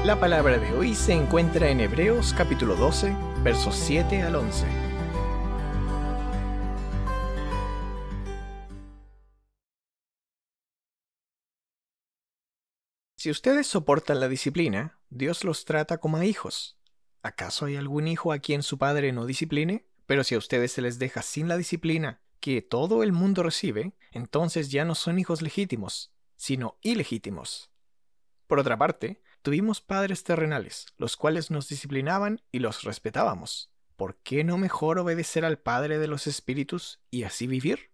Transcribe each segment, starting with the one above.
La palabra de hoy se encuentra en Hebreos capítulo 12, versos 7 al 11. Si ustedes soportan la disciplina, Dios los trata como a hijos. ¿Acaso hay algún hijo a quien su padre no discipline? Pero si a ustedes se les deja sin la disciplina que todo el mundo recibe, entonces ya no son hijos legítimos, sino ilegítimos. Por otra parte, tuvimos padres terrenales, los cuales nos disciplinaban y los respetábamos. ¿Por qué no mejor obedecer al Padre de los Espíritus y así vivir?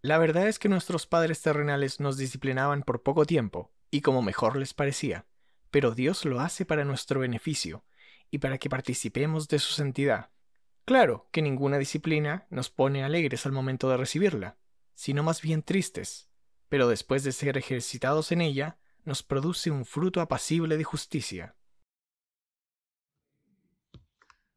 La verdad es que nuestros padres terrenales nos disciplinaban por poco tiempo y como mejor les parecía, pero Dios lo hace para nuestro beneficio y para que participemos de su santidad. Claro que ninguna disciplina nos pone alegres al momento de recibirla, sino más bien tristes, pero después de ser ejercitados en ella, nos produce un fruto apacible de justicia.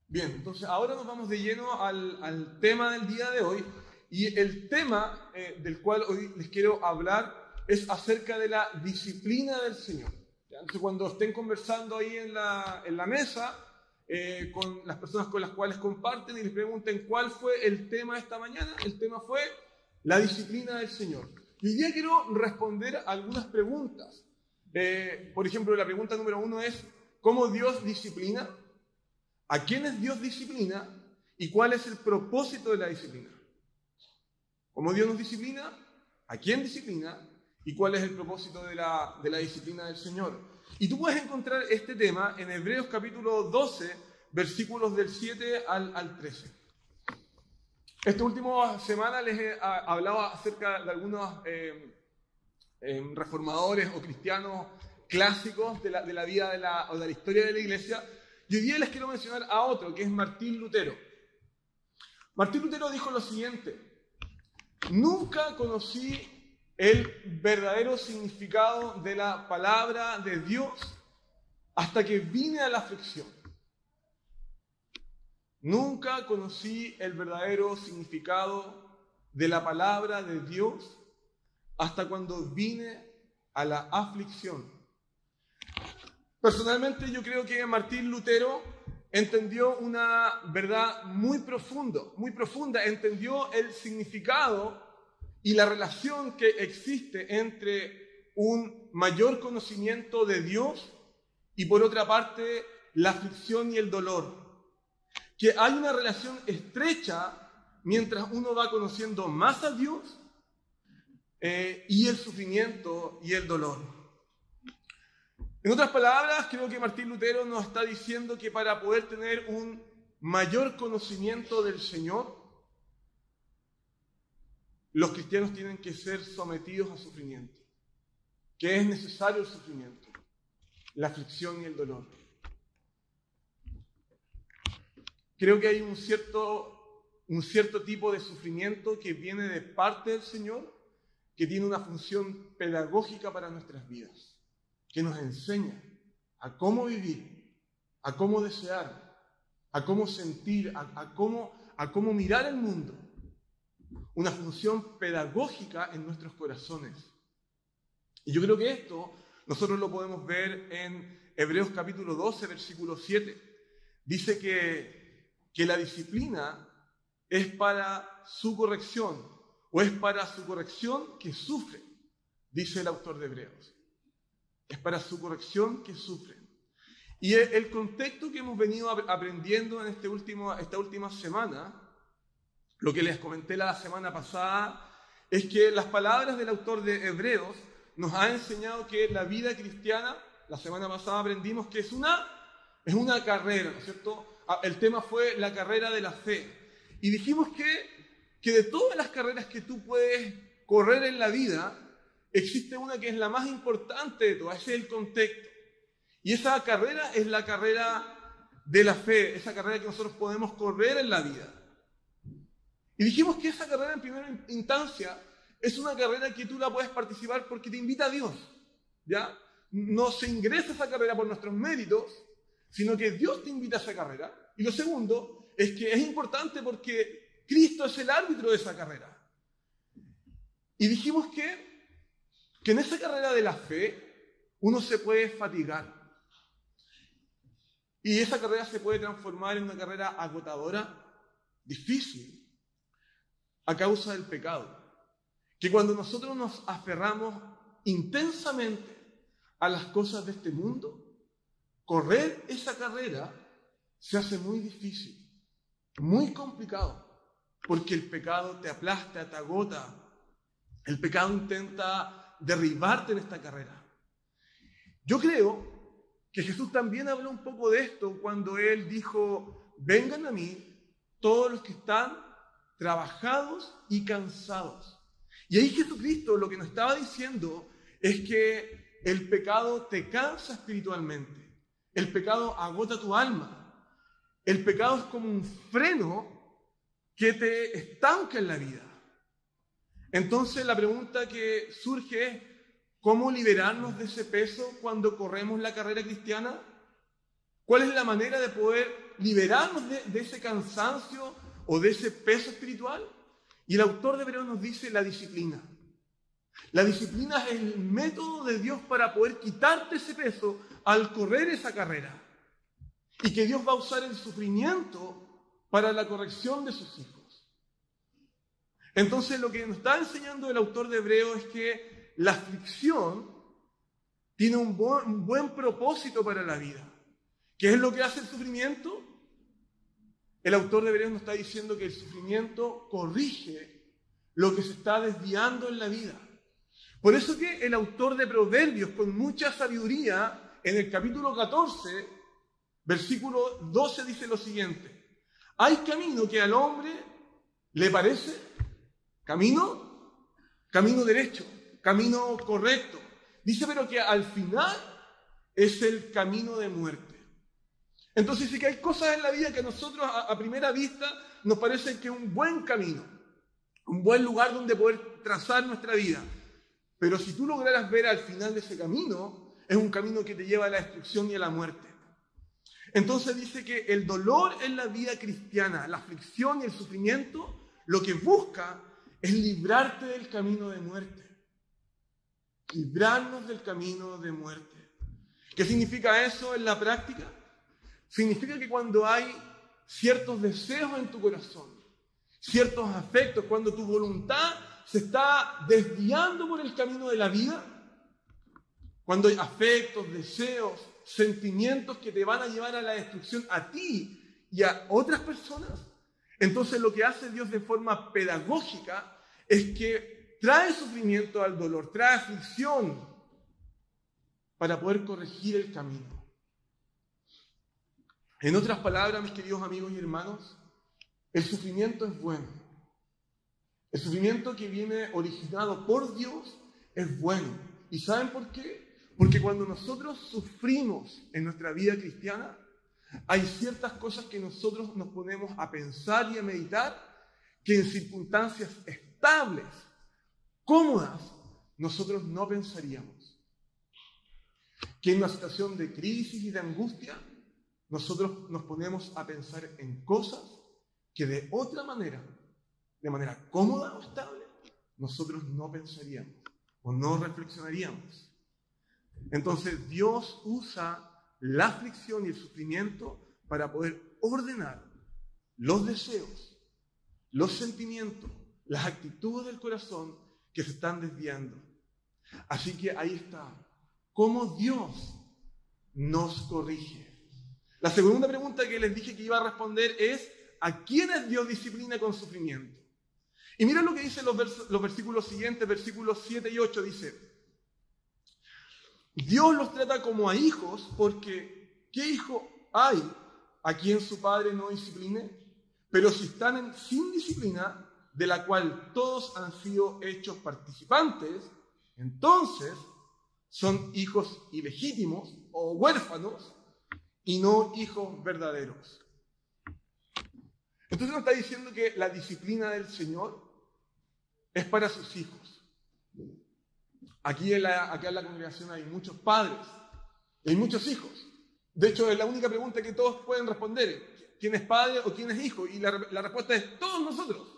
Bien, entonces ahora nos vamos de lleno al tema del día de hoy, y el tema del cual hoy les quiero hablar es acerca de la disciplina del Señor. ¿Ya? Entonces cuando estén conversando ahí en la mesa con las personas con las cuales comparten y les pregunten cuál fue el tema esta mañana, el tema fue la disciplina del Señor. Y hoy día quiero responder algunas preguntas. Por ejemplo, la pregunta número 1 es: ¿cómo Dios disciplina? ¿A quiénes Dios disciplina? ¿Y cuál es el propósito de la disciplina? ¿Cómo Dios nos disciplina? ¿A quién disciplina? ¿Y cuál es el propósito de la disciplina del Señor? Y tú puedes encontrar este tema en Hebreos capítulo 12, versículos del 7 al 13. Esta última semana les he hablado acerca de algunos reformadores o cristianos clásicos de la vida o de la historia de la iglesia. Y hoy día les quiero mencionar a otro, que es Martín Lutero. Martín Lutero dijo lo siguiente: nunca conocí el verdadero significado de la palabra de Dios hasta que vine a la aflicción. Nunca conocí el verdadero significado de la palabra de Dios hasta cuando vine a la aflicción. Personalmente yo creo que Martín Lutero entendió una verdad muy profunda, entendió el significado y la relación que existe entre un mayor conocimiento de Dios y por otra parte la aflicción y el dolor. Que hay una relación estrecha mientras uno va conociendo más a Dios y el sufrimiento y el dolor. En otras palabras, creo que Martín Lutero nos está diciendo que para poder tener un mayor conocimiento del Señor, los cristianos tienen que ser sometidos a sufrimiento, que es necesario el sufrimiento, la aflicción y el dolor. Creo que hay un cierto tipo de sufrimiento que viene de parte del Señor, que tiene una función pedagógica para nuestras vidas, que nos enseña a cómo vivir, a cómo desear, a cómo sentir, a cómo mirar el mundo. Una función pedagógica en nuestros corazones. Y yo creo que esto nosotros lo podemos ver en Hebreos capítulo 12, versículo 7. Dice que la disciplina es para su corrección, o es para su corrección que sufre, dice el autor de Hebreos. Es para su corrección que sufren. Y el contexto que hemos venido aprendiendo en esta última semana, lo que les comenté la semana pasada, es que las palabras del autor de Hebreos nos ha enseñado que la vida cristiana, la semana pasada aprendimos que es una carrera, ¿no es cierto? El tema fue la carrera de la fe. Y dijimos que de todas las carreras que tú puedes correr en la vida, existe una que es la más importante de todas, ese es el contexto. Y esa carrera es la carrera de la fe, esa carrera que nosotros podemos correr en la vida. Y dijimos que esa carrera en primera instancia es una carrera que tú la puedes participar porque te invita a Dios, ¿ya? No se ingresa a esa carrera por nuestros méritos, sino que Dios te invita a esa carrera. Y lo segundo es que es importante porque Cristo es el árbitro de esa carrera. Y dijimos que en esa carrera de la fe uno se puede fatigar. Y esa carrera se puede transformar en una carrera agotadora, difícil, a causa del pecado. Que cuando nosotros nos aferramos intensamente a las cosas de este mundo, correr esa carrera se hace muy difícil, muy complicado, porque el pecado te aplasta, te agota. El pecado intenta derribarte en esta carrera. Yo creo que Jesús también habló un poco de esto cuando Él dijo: vengan a mí todos los que están trabajados y cansados. Y ahí Jesucristo lo que nos estaba diciendo es que el pecado te cansa espiritualmente. El pecado agota tu alma. El pecado es como un freno que te estanca en la vida. Entonces la pregunta que surge es: ¿cómo liberarnos de ese peso cuando corremos la carrera cristiana? ¿Cuál es la manera de poder liberarnos de ese cansancio o de ese peso espiritual? Y el autor de Hebreos nos dice: la disciplina. La disciplina es el método de Dios para poder quitarte ese peso al correr esa carrera. Y que Dios va a usar el sufrimiento para la corrección de sus hijos. Entonces lo que nos está enseñando el autor de Hebreos es que la aflicción tiene un buen propósito para la vida. ¿Qué es lo que hace el sufrimiento? El autor de Hebreos nos está diciendo que el sufrimiento corrige lo que se está desviando en la vida. Por eso que el autor de Proverbios, con mucha sabiduría, en el capítulo 14, versículo 12, dice lo siguiente: hay camino que al hombre le parece camino derecho, camino correcto. Dice, pero que al final es el camino de muerte. Entonces dice que hay cosas en la vida que a nosotros a primera vista nos parece que es un buen camino, un buen lugar donde poder trazar nuestra vida. Pero si tú lograras ver al final de ese camino, es un camino que te lleva a la destrucción y a la muerte. Entonces dice que el dolor en la vida cristiana, la aflicción y el sufrimiento, lo que busca es librarte del camino de muerte. Librarnos del camino de muerte. ¿Qué significa eso en la práctica? Significa que cuando hay ciertos deseos en tu corazón, ciertos afectos, cuando tu voluntad se está desviando por el camino de la vida, cuando hay afectos, deseos, sentimientos que te van a llevar a la destrucción a ti y a otras personas, entonces lo que hace Dios de forma pedagógica es que trae sufrimiento al dolor, trae aflicción para poder corregir el camino. En otras palabras, mis queridos amigos y hermanos, el sufrimiento es bueno. El sufrimiento que viene originado por Dios es bueno. ¿Y saben por qué? Porque cuando nosotros sufrimos en nuestra vida cristiana, hay ciertas cosas que nosotros nos ponemos a pensar y a meditar que en circunstancias estables, cómodas, nosotros no pensaríamos. Que en una situación de crisis y de angustia, nosotros nos ponemos a pensar en cosas que de otra manera, de manera cómoda o estable, nosotros no pensaríamos o no reflexionaríamos. Entonces Dios usa la aflicción y el sufrimiento para poder ordenar los deseos, los sentimientos, las actitudes del corazón que se están desviando. Así que ahí está, cómo Dios nos corrige. La segunda pregunta que les dije que iba a responder es: ¿a quiénes Dios disciplina con sufrimiento? Y mira lo que dicen los versículos siguientes, versículos 7 y 8, dice: Dios los trata como a hijos, porque ¿qué hijo hay a quien su padre no discipline? Pero si están sin disciplina, de la cual todos han sido hechos participantes, entonces son hijos ilegítimos o huérfanos y no hijos verdaderos. Entonces nos está diciendo que la disciplina del Señor es para sus hijos. Acá en la congregación hay muchos padres, hay muchos hijos. De hecho, es la única pregunta que todos pueden responder: ¿quién es padre o quién es hijo? Y la respuesta es: todos nosotros.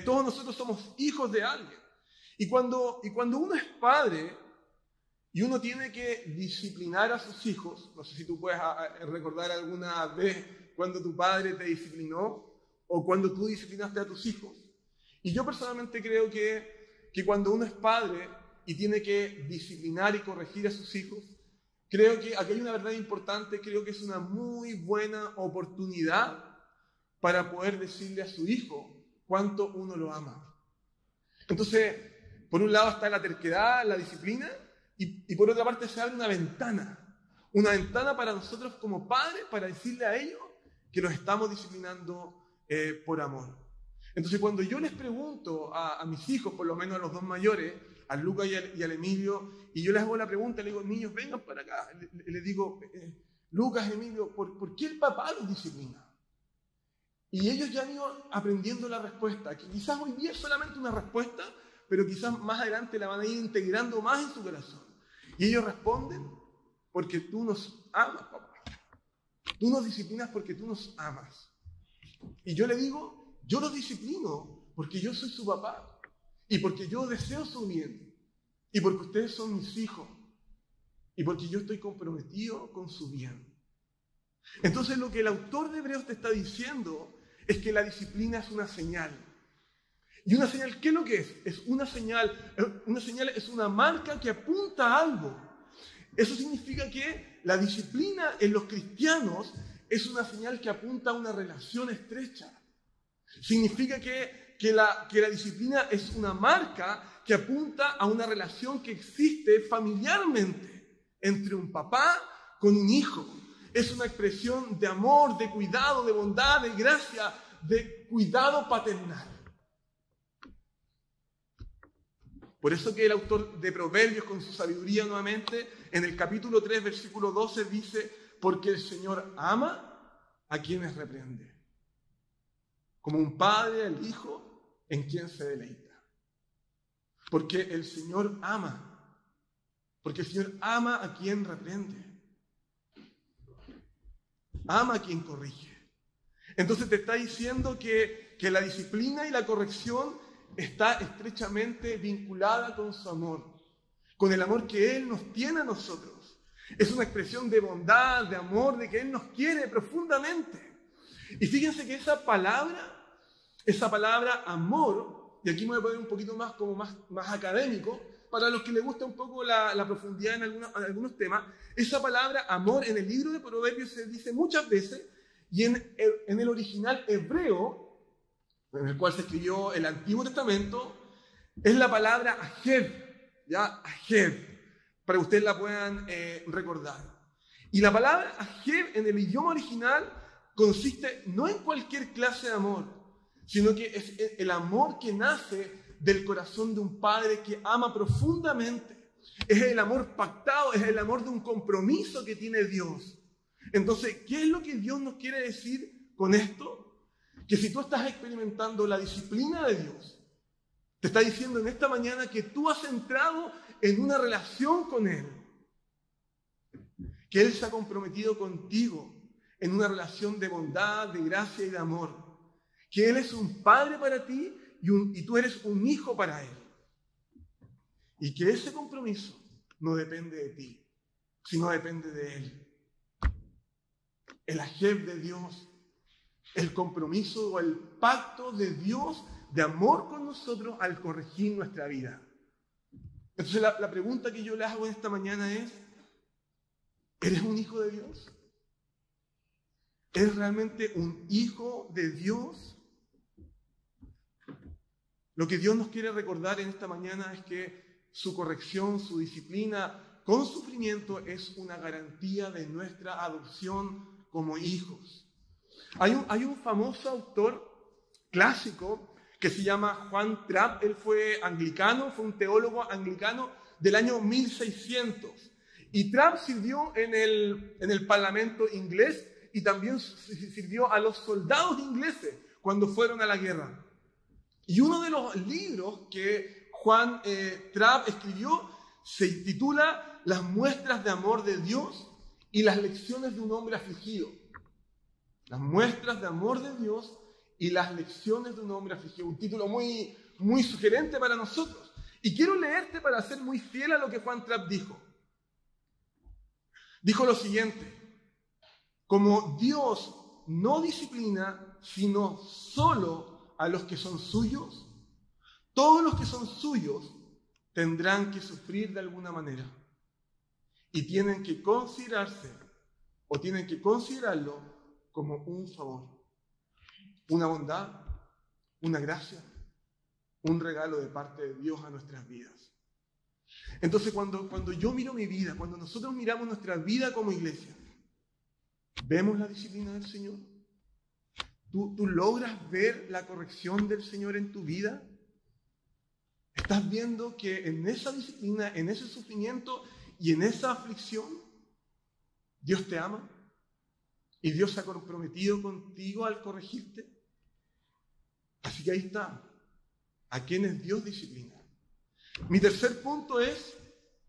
Todos nosotros somos hijos de alguien. Y cuando uno es padre, y uno tiene que disciplinar a sus hijos. No sé si tú puedes recordar alguna vez cuando tu padre te disciplinó o cuando tú disciplinaste a tus hijos. Y yo personalmente creo que cuando uno es padre y tiene que disciplinar y corregir a sus hijos, creo que aquí hay una verdad importante, creo que es una muy buena oportunidad para poder decirle a su hijo cuánto uno lo ama. Entonces, por un lado está la terquedad, la disciplina, y por otra parte se abre una ventana para nosotros como padres, para decirle a ellos que los estamos disciplinando por amor. Entonces, cuando yo les pregunto a mis hijos, por lo menos a los dos mayores, a Lucas y al Emilio, y yo les hago la pregunta, le digo, niños, vengan para acá. Les digo, Lucas, Emilio, ¿por qué el papá los disciplina? Y ellos ya han ido aprendiendo la respuesta, que quizás hoy día es solamente una respuesta, pero quizás más adelante la van a ir integrando más en su corazón. Y ellos responden, porque tú nos amas, papá. Tú nos disciplinas porque tú nos amas. Y yo le digo, yo los disciplino porque yo soy su papá. Y porque yo deseo su bien. Y porque ustedes son mis hijos. Y porque yo estoy comprometido con su bien. Entonces lo que el autor de Hebreos te está diciendo es que la disciplina es una señal. Y una señal, ¿qué es lo que es? Es una señal es una marca que apunta a algo. Eso significa que la disciplina en los cristianos es una señal que apunta a una relación estrecha. Significa que la disciplina es una marca que apunta a una relación que existe familiarmente entre un papá con un hijo. Es una expresión de amor, de cuidado, de bondad, de gracia, de cuidado paternal. Por eso que el autor de Proverbios, con su sabiduría nuevamente, en el capítulo 3, versículo 12, dice, porque el Señor ama a quienes reprende, como un padre al hijo en quien se deleita. Porque el Señor ama a quien reprende, ama a quien corrige. Entonces te está diciendo que la disciplina y la corrección está estrechamente vinculada con su amor, con el amor que Él nos tiene a nosotros. Es una expresión de bondad, de amor, de que Él nos quiere profundamente. Y fíjense que esa palabra amor, y aquí me voy a poner un poquito más académico, para los que les gusta un poco la profundidad en algunos temas, esa palabra amor en el libro de Proverbios se dice muchas veces, y en el original hebreo, en el cual se escribió el Antiguo Testamento, es la palabra ajev, ¿ya? Ajev, para que ustedes la puedan recordar. Y la palabra ajev en el idioma original consiste no en cualquier clase de amor, sino que es el amor que nace del corazón de un padre que ama profundamente. Es el amor pactado, es el amor de un compromiso que tiene Dios. Entonces, ¿qué es lo que Dios nos quiere decir con esto? Que si tú estás experimentando la disciplina de Dios, te está diciendo en esta mañana que tú has entrado en una relación con Él, que Él se ha comprometido contigo en una relación de bondad, de gracia y de amor, que Él es un padre para ti y tú eres un hijo para Él, y que ese compromiso no depende de ti, sino depende de Él. El ajev de Dios, el compromiso o el pacto de Dios de amor con nosotros al corregir nuestra vida. Entonces la pregunta que yo le hago en esta mañana es, ¿eres un hijo de Dios? ¿Eres realmente un hijo de Dios? Lo que Dios nos quiere recordar en esta mañana es que su corrección, su disciplina con sufrimiento es una garantía de nuestra adopción como hijos. Hay un famoso autor clásico que se llama Juan Trapp. Él fue anglicano, fue un teólogo anglicano del año 1600. Y Trapp sirvió en el parlamento inglés y también sirvió a los soldados ingleses cuando fueron a la guerra. Y uno de los libros que Juan Trapp escribió se titula Las muestras de amor de Dios y las lecciones de un hombre afligido. Las muestras de amor de Dios y las lecciones de un hombre afligido. Un título muy sugerente para nosotros. Y quiero leerte para ser muy fiel a lo que Juan Trapp dijo. Dijo lo siguiente: como Dios no disciplina, sino solo a los que son suyos, todos los que son suyos tendrán que sufrir de alguna manera. Y tienen que considerarse, o tienen que considerarlo como un favor, una bondad, una gracia, un regalo de parte de Dios a nuestras vidas. Entonces, cuando yo miro mi vida, cuando nosotros miramos nuestra vida como iglesia, ¿vemos la disciplina del Señor? ¿Tú logras ver la corrección del Señor en tu vida? ¿Estás viendo que en esa disciplina, en ese sufrimiento y en esa aflicción, Dios te ama? ¿Y Dios se ha comprometido contigo al corregirte? Así que ahí está. ¿A quiénes Dios disciplina? Mi tercer punto es,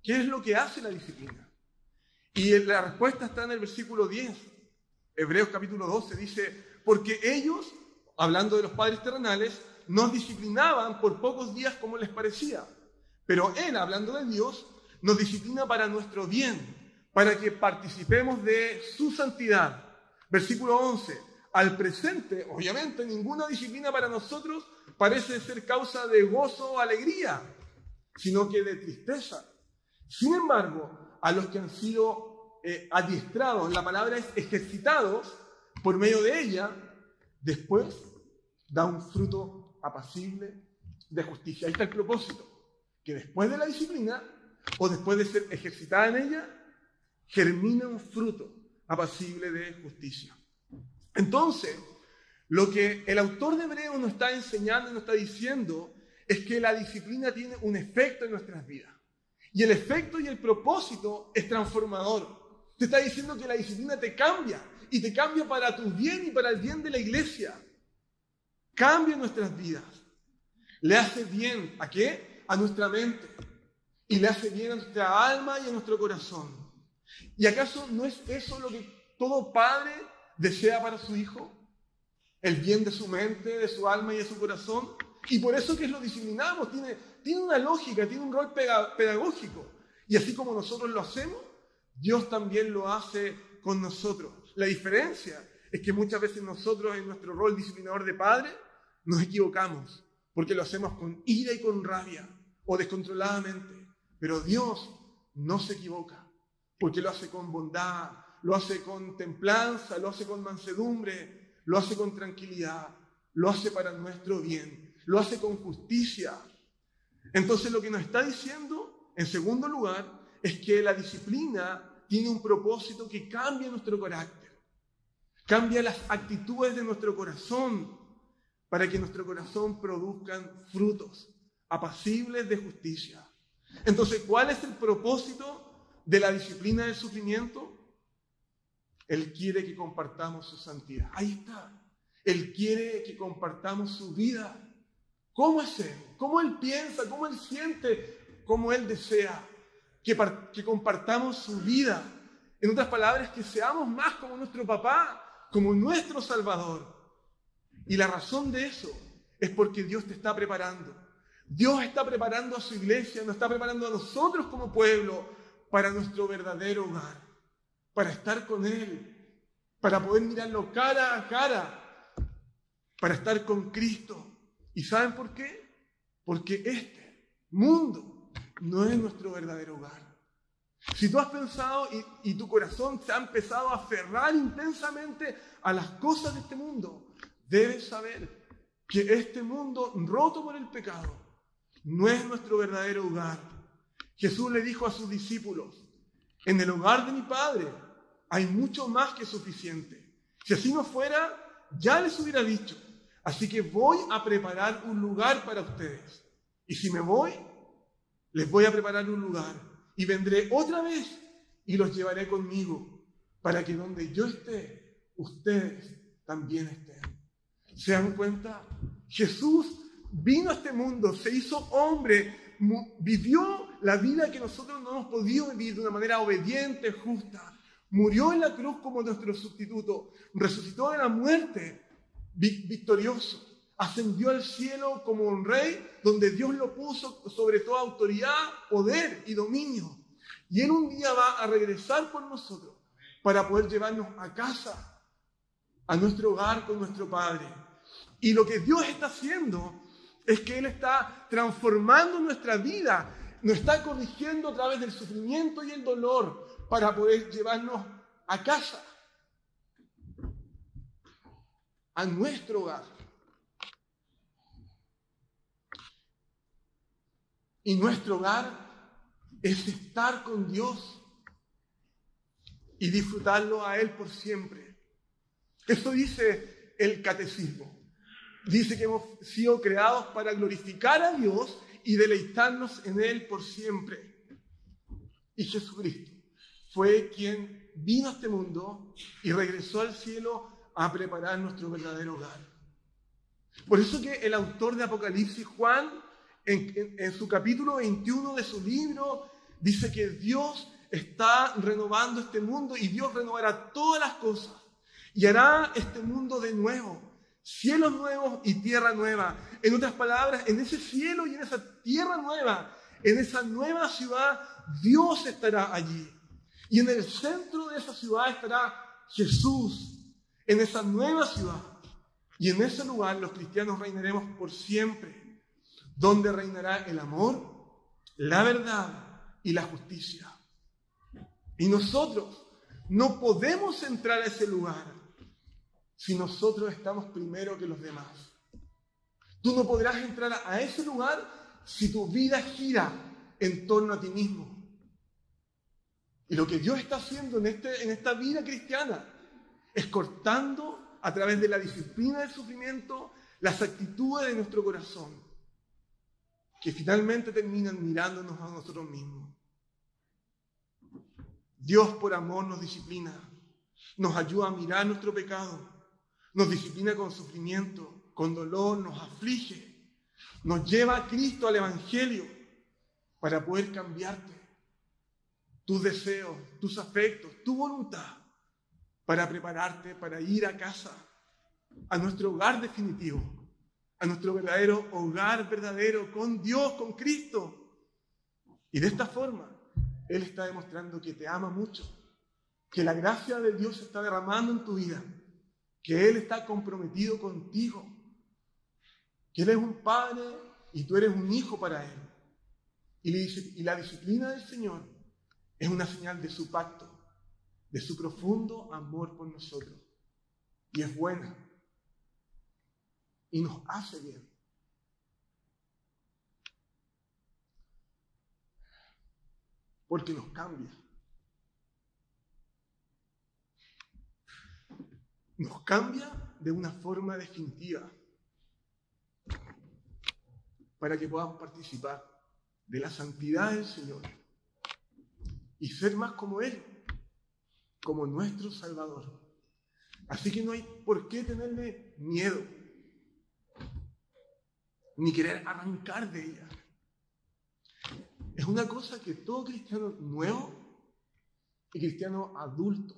¿qué es lo que hace la disciplina? Y la respuesta está en el versículo 10. Hebreos capítulo 12 dice: porque ellos, hablando de los padres terrenales, nos disciplinaban por pocos días como les parecía. Pero Él, hablando de Dios, nos disciplina para nuestro bien, para que participemos de su santidad. Versículo 11. Al presente, obviamente, ninguna disciplina para nosotros parece ser causa de gozo o alegría, sino que de tristeza. Sin embargo, a los que han sido adiestrados, la palabra es ejercitados, por medio de ella, después da un fruto apacible de justicia. Ahí está el propósito, que después de la disciplina, o después de ser ejercitada en ella, germina un fruto apacible de justicia. Entonces, lo que el autor de Hebreos nos está enseñando y nos está diciendo es que la disciplina tiene un efecto en nuestras vidas. Y el efecto y el propósito es transformador. Te está diciendo que la disciplina te cambia, y te cambia para tu bien y para el bien de la iglesia. Cambia nuestras vidas. Le hace bien, ¿a qué? A nuestra mente. Y le hace bien a nuestra alma y a nuestro corazón. ¿Y acaso no es eso lo que todo padre desea para su hijo? El bien de su mente, de su alma y de su corazón. Y por eso que lo disciplinamos. Tiene una lógica, tiene un rol pedagógico. Y así como nosotros lo hacemos, Dios también lo hace con nosotros. La diferencia es que muchas veces nosotros, en nuestro rol disciplinador de padre, nos equivocamos, porque lo hacemos con ira y con rabia, o descontroladamente. Pero Dios no se equivoca, porque lo hace con bondad, lo hace con templanza, lo hace con mansedumbre, lo hace con tranquilidad, lo hace para nuestro bien, lo hace con justicia. Entonces, lo que nos está diciendo, en segundo lugar, es que la disciplina tiene un propósito que cambia nuestro carácter, cambia las actitudes de nuestro corazón, para que nuestro corazón produzcan frutos apacibles de justicia. Entonces, ¿cuál es el propósito de la disciplina del sufrimiento? Él quiere que compartamos su santidad. Ahí está. Él quiere que compartamos su vida. ¿Cómo es Él? ¿Cómo Él piensa? ¿Cómo Él siente? ¿Cómo Él desea? Que compartamos su vida. En otras palabras, que seamos más como nuestro papá, como nuestro Salvador. Y la razón de eso es porque Dios te está preparando. Dios está preparando a su iglesia, nos está preparando a nosotros como pueblo para nuestro verdadero hogar, para estar con Él, para poder mirarlo cara a cara, para estar con Cristo. ¿Y saben por qué? Porque este mundo no es nuestro verdadero hogar. Si tú has pensado y tu corazón se ha empezado a aferrar intensamente a las cosas de este mundo, debes saber que este mundo roto por el pecado no es nuestro verdadero hogar. Jesús le dijo a sus discípulos: en el hogar de mi Padre hay mucho más que suficiente. Si así no fuera, ya les hubiera dicho. Así que voy a preparar un lugar para ustedes. Y si me voy, les voy a preparar un lugar. Y vendré otra vez y los llevaré conmigo, para que donde yo esté, ustedes también estén. ¿Se dan cuenta? Jesús vino a este mundo, se hizo hombre, vivió la vida que nosotros no hemos podido vivir de una manera obediente, justa. Murió en la cruz como nuestro sustituto, resucitó de la muerte victorioso, ascendió al cielo como un rey donde Dios lo puso sobre toda autoridad, poder y dominio. Y Él un día va a regresar por nosotros para poder llevarnos a casa, a nuestro hogar con nuestro Padre. Y lo que Dios está haciendo es que Él está transformando nuestra vida, nos está corrigiendo a través del sufrimiento y el dolor para poder llevarnos a casa, a nuestro hogar. Y nuestro hogar es estar con Dios y disfrutarlo a Él por siempre. Eso dice el catecismo. Dice que hemos sido creados para glorificar a Dios y deleitarnos en Él por siempre. Y Jesucristo fue quien vino a este mundo y regresó al cielo a preparar nuestro verdadero hogar. Por eso que el autor de Apocalipsis, Juan, en su capítulo 21 de su libro, dice que Dios está renovando este mundo y Dios renovará todas las cosas y hará este mundo de nuevo, cielos nuevos y tierra nueva. En otras palabras, en ese cielo y en esa tierra nueva, en esa nueva ciudad, Dios estará allí. Y en el centro de esa ciudad estará Jesús, en esa nueva ciudad. Y en ese lugar los cristianos reinaremos por siempre, donde reinará el amor, la verdad y la justicia. Y nosotros no podemos entrar a ese lugar si nosotros estamos primero que los demás. Tú no podrás entrar a ese lugar si tu vida gira en torno a ti mismo. Y lo que Dios está haciendo en esta vida cristiana es cortando a través de la disciplina del sufrimiento las actitudes de nuestro corazón, que finalmente terminan mirándonos a nosotros mismos. Dios por amor nos disciplina, nos ayuda a mirar nuestro pecado, nos disciplina con sufrimiento, con dolor, nos aflige, nos lleva a Cristo, al Evangelio, para poder cambiarte tus deseos, tus afectos, tu voluntad, para prepararte para ir a casa, a nuestro hogar definitivo, a nuestro verdadero hogar verdadero con Dios, con Cristo. Y de esta forma, Él está demostrando que te ama mucho, que la gracia de Dios se está derramando en tu vida, que Él está comprometido contigo, que Él es un padre y tú eres un hijo para Él. Y la disciplina del Señor es una señal de su pacto, de su profundo amor por nosotros. Y es buena. Y nos hace bien. Porque nos cambia. Nos cambia de una forma definitiva para que podamos participar de la santidad del Señor y ser más como Él, como nuestro Salvador. Así que no hay por qué tenerle miedo, ni querer arrancar de ella. Es una cosa que todo cristiano nuevo y cristiano adulto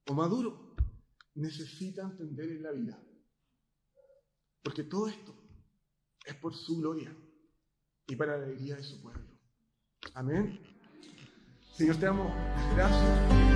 o maduro necesita entender en la vida. Porque todo esto es por su gloria y para la alegría de su pueblo. Amén. Señor, te damos gracias.